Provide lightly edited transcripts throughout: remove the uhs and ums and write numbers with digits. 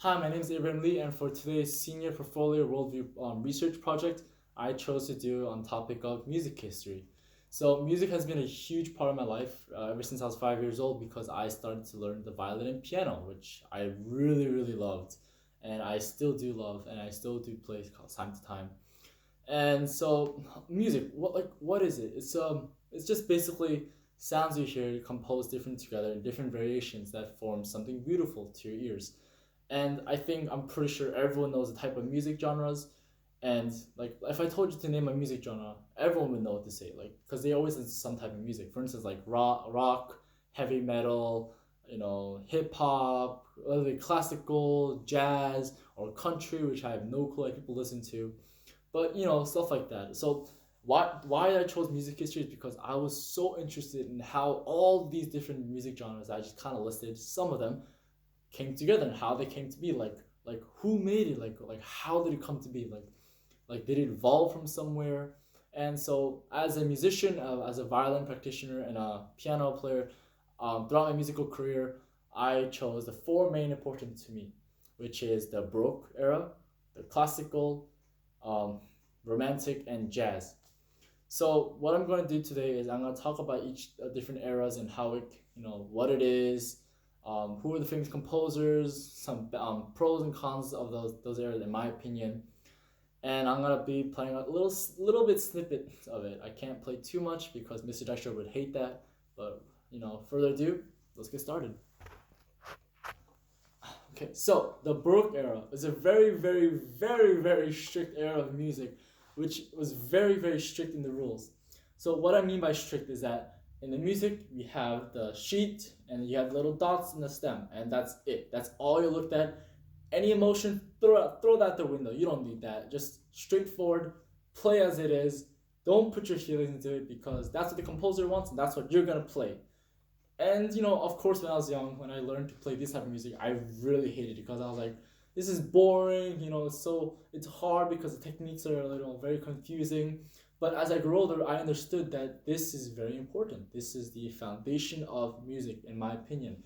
Hi, my name is Abraham Lee, and for today's Senior Portfolio Worldview research project, I chose to do on topic of music history. So, music has been a huge part of my life ever since I was 5 years old because I started to learn the violin and piano, which I really, really loved, and I still do love, and I still do play time to time. And so, music, what is it? It's just basically sounds you hear composed different together in different variations that form something beautiful to your ears. And I'm pretty sure everyone knows the type of music genres. And like if I told you to name a music genre, everyone would know what to say. Like because they always listen to some type of music. For instance, like rock, heavy metal, hip hop, whether it classical, jazz, or country, which I have no clue what people listen to. But stuff like that. So why I chose music history is because I was so interested in how all these different music genres I just kind of listed, some of them came together and how they came to be, like who made it, like how did it come to be, like did it evolve from somewhere. And so as a musician, as a violin practitioner and a piano player, throughout my musical career, I chose the four main important to me, which is the Baroque era, the classical, um, romantic, and jazz. So what I'm going to do today is I'm going to talk about each different eras and how it, what it is, who are the famous composers, some pros and cons of those eras in my opinion, and I'm gonna be playing a little bit snippet of it. I can't play too much because Mr. Dexter would hate that. But further ado, let's get started. Okay, so the Baroque era is a very, very, very, very strict era of music, which was very, very strict in the rules. So what I mean by strict is that in the music we have the sheet and you have little dots in the stem, and that's it. That's all you looked at. Any emotion, throw that out the window. You don't need that. Just straightforward, play as it is. Don't put your feelings into it because that's what the composer wants and that's what you're gonna play. And of course, when I was young, when I learned to play this type of music, I really hated it because I was like, this is boring. It's hard because the techniques are very confusing. But as I grew older, I understood that this is very important. This is the foundation of music, in my opinion.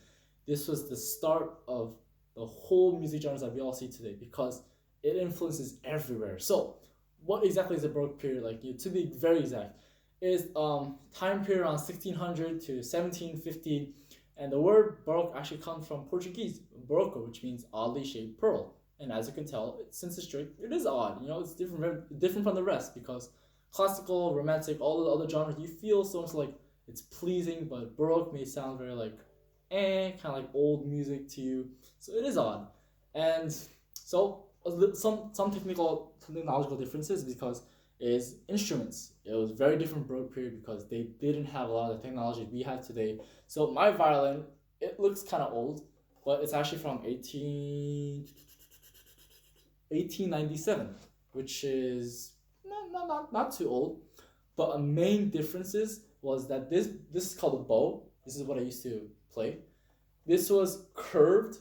This was the start of the whole music genres that we all see today because it influences everywhere. So, what exactly is the Baroque period like? To be very exact, is time period around 1600 to 1750, and the word Baroque actually comes from Portuguese Barroco, which means oddly shaped pearl. And as you can tell, since it's strict, it is odd. It's different from the rest because classical, romantic, all the other genres, you feel so much like it's pleasing, but Baroque may sound very like kind of like old music to you. So it is odd, and so some technological differences because is instruments. It was very different Baroque period because they didn't have a lot of the technology we have today. So my violin, it looks kind of old, but it's actually from 1897, which is not too old. But a main differences was that this is called a bow. This is what I used to play. This was curved,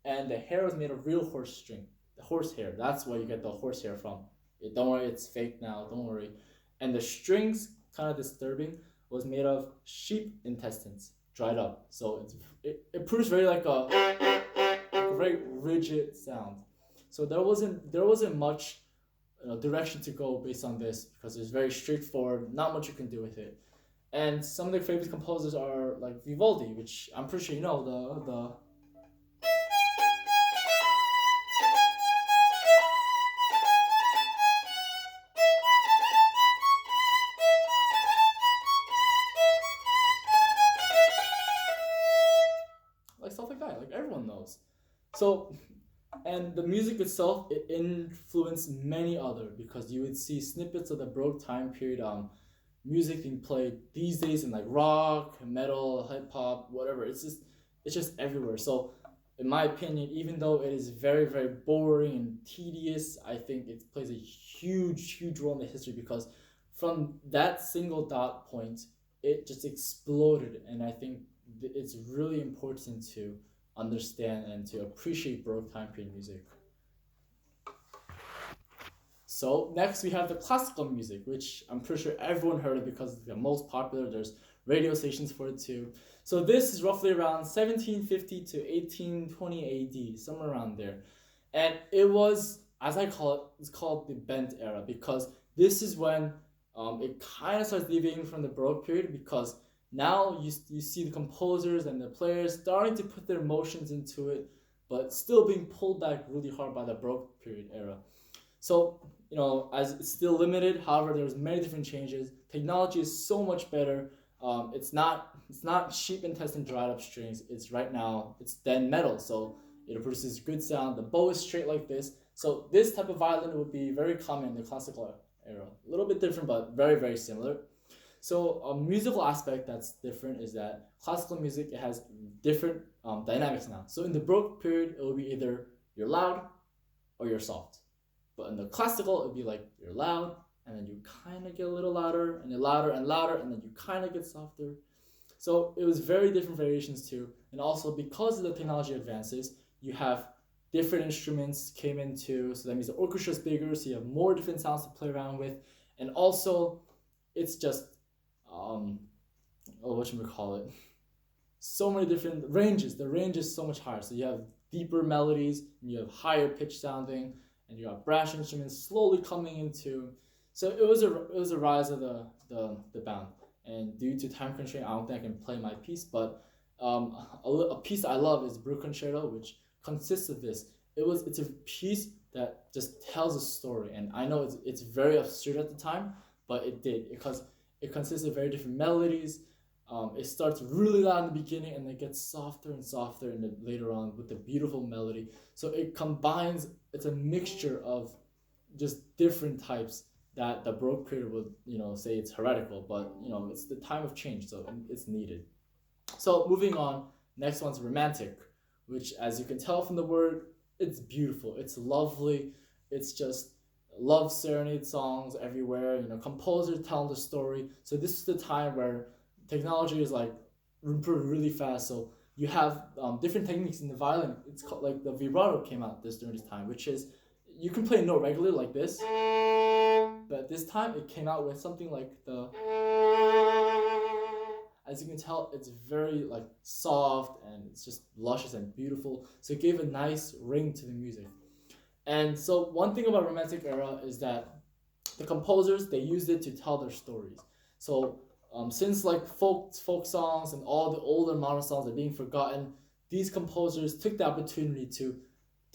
and the hair was made of real horse string, the horse hair. That's where you get the horse hair from. Don't worry, it's fake now. Don't worry. And the strings, kind of disturbing, was made of sheep intestines, dried up. So it proves very like a very rigid sound. So there wasn't much direction to go based on this because it's very straightforward. Not much you can do with it. And some of their favorite composers are like Vivaldi, which I'm pretty sure you know the like stuff like that. Like everyone knows. So and the music itself, it influenced many other because you would see snippets of the Baroque time period music being played these days in like rock, metal, hip hop, whatever. It's just everywhere. So in my opinion, even though it is very, very boring and tedious, I think it plays a huge, huge role in the history because from that single dot point, it just exploded. And I think it's really important to understand and to appreciate Baroque time period music. So next we have the classical music, which I'm pretty sure everyone heard of because it's the most popular. There's radio stations for it too. So this is roughly around 1750 to 1820 AD, somewhere around there. And it was, as I call it, it's called the Bent era because this is when it kind of starts deviating from the Baroque period because now you see the composers and the players starting to put their emotions into it, but still being pulled back really hard by the Baroque period era. So, as it's still limited, however, there's many different changes. Technology is so much better. It's not sheep and test and dried up strings. It's right now it's then metal, so it produces good sound. The bow is straight like this. So this type of violin would be very common in the classical era. A little bit different, but very very similar. So a musical aspect that's different is that classical music it has different dynamics now. So in the Baroque period, it will be either you're loud or you're soft. But in the classical, it'd be like you're loud, and then you kind of get a little louder, and you're louder and louder, and then you kind of get softer. So it was very different variations too. And also because of the technology advances, you have different instruments came into. So that means the orchestra is bigger, so you have more different sounds to play around with. And also, it's just, what you call it, so many different ranges. The range is so much higher. So you have deeper melodies, and you have higher pitch sounding, and you have brass instruments slowly coming into. So it was a rise of the band. And due to time constraint, I don't think I can play my piece. But a piece I love is Bruch Concerto, which consists of this. It's a piece that just tells a story, and I know it's very absurd at the time, but it did because it consists of very different melodies. It starts really loud in the beginning and then gets softer and softer and then later on with the beautiful melody. So it combines. It's a mixture of just different types that the Baroque period would say it's heretical, but it's the time of change, so it's needed. So moving on, next one's romantic, which as you can tell from the word, it's beautiful, it's lovely, it's just love serenade songs everywhere. Composers telling the story. So this is the time where technology is like improved really fast. So you have different techniques in the violin. It's called like the vibrato came out during this time, which is you can play a note regularly like this, but this time it came out with something like the. As you can tell, it's very like soft and it's just luscious and beautiful. So it gave a nice ring to the music. And so one thing about Romantic era is that the composers they used it to tell their stories. So since like folk songs and all the older modern songs are being forgotten, these composers took the opportunity to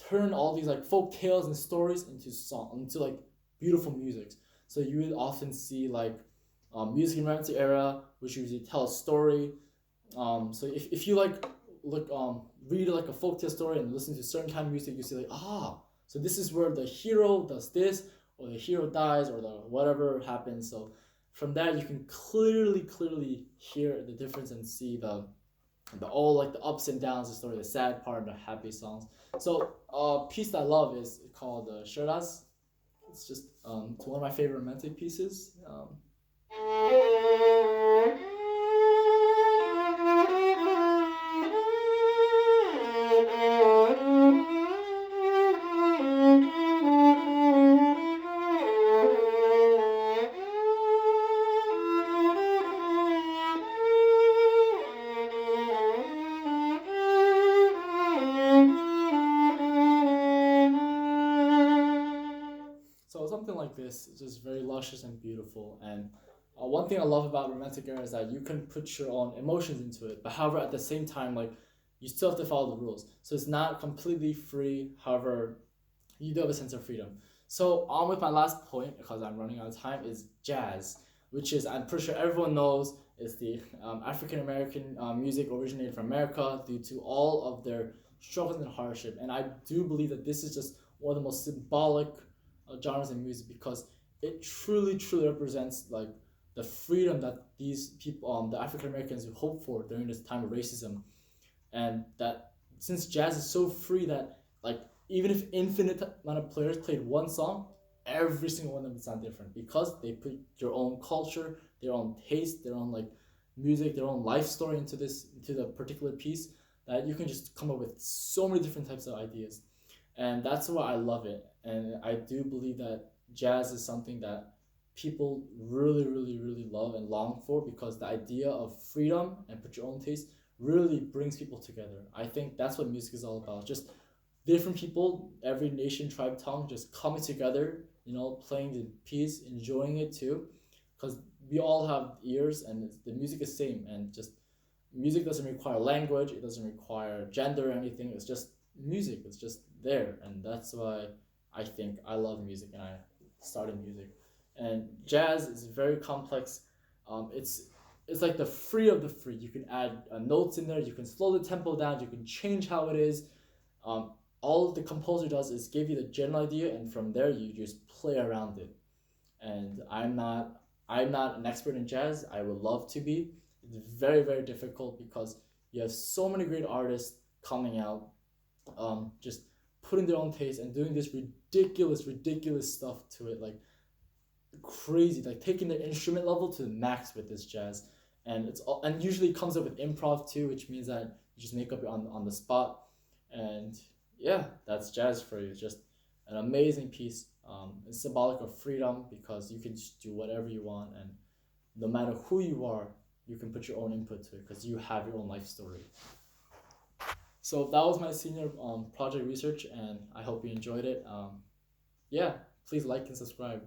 turn all these like folk tales and stories into like beautiful music. So you would often see like music in Romantic era, which usually tell a story. So if you like look read like a folktale story and listen to certain kind of music, you see like so this is where the hero does this or the hero dies or the whatever happens. So from that you can clearly hear the difference and see the all like the ups and downs of the story, the sad part and the happy songs. So a piece that I love is called Shiraz. It's just it's one of my favorite romantic pieces. So something like this is just very luscious and beautiful. And one thing I love about Romantic era is that you can put your own emotions into it, but however at the same time like you still have to follow the rules. So it's not completely free. However, you do have a sense of freedom. So on with my last point because I'm running out of time is jazz, which is I'm pretty sure everyone knows is the African American music originated from America due to all of their struggles and hardship. And I do believe that this is just one of the most symbolic genres in music because it truly represents like the freedom that these people, the African Americans, hope for during this time of racism, and that since jazz is so free that like even if infinite amount of players played one song, every single one of them sound different because they put their own culture, their own taste, their own like music, their own life story into the particular piece that you can just come up with so many different types of ideas. And that's why I love it. And I do believe that jazz is something that people really love and long for because the idea of freedom and put your own taste really brings people together. I think that's what music is all about. Just different people, every nation, tribe, tongue, just coming together, playing the piece, enjoying it too, because we all have ears and the music is same. And just music doesn't require language, it doesn't require gender or anything. It's just music. It's just there, and that's why I think I love music and I started music. And jazz is very complex. It's like the free of the free. You can add notes in there. You can slow the tempo down. You can change how it is. Um, all the composer does is give you the general idea, and from there you just play around it. And I'm not an expert in jazz. I would love to be. It's very very difficult because you have so many great artists coming out, just putting their own taste and doing this ridiculous stuff to it, like crazy, like taking the instrument level to the max with this jazz. And and usually it comes up with improv too, which means that you just make up on the spot. And yeah, that's jazz for you. It's just an amazing piece. It's symbolic of freedom because you can just do whatever you want, and no matter who you are, you can put your own input to it because you have your own life story. So that was my senior project research, and I hope you enjoyed it. Yeah, please like and subscribe.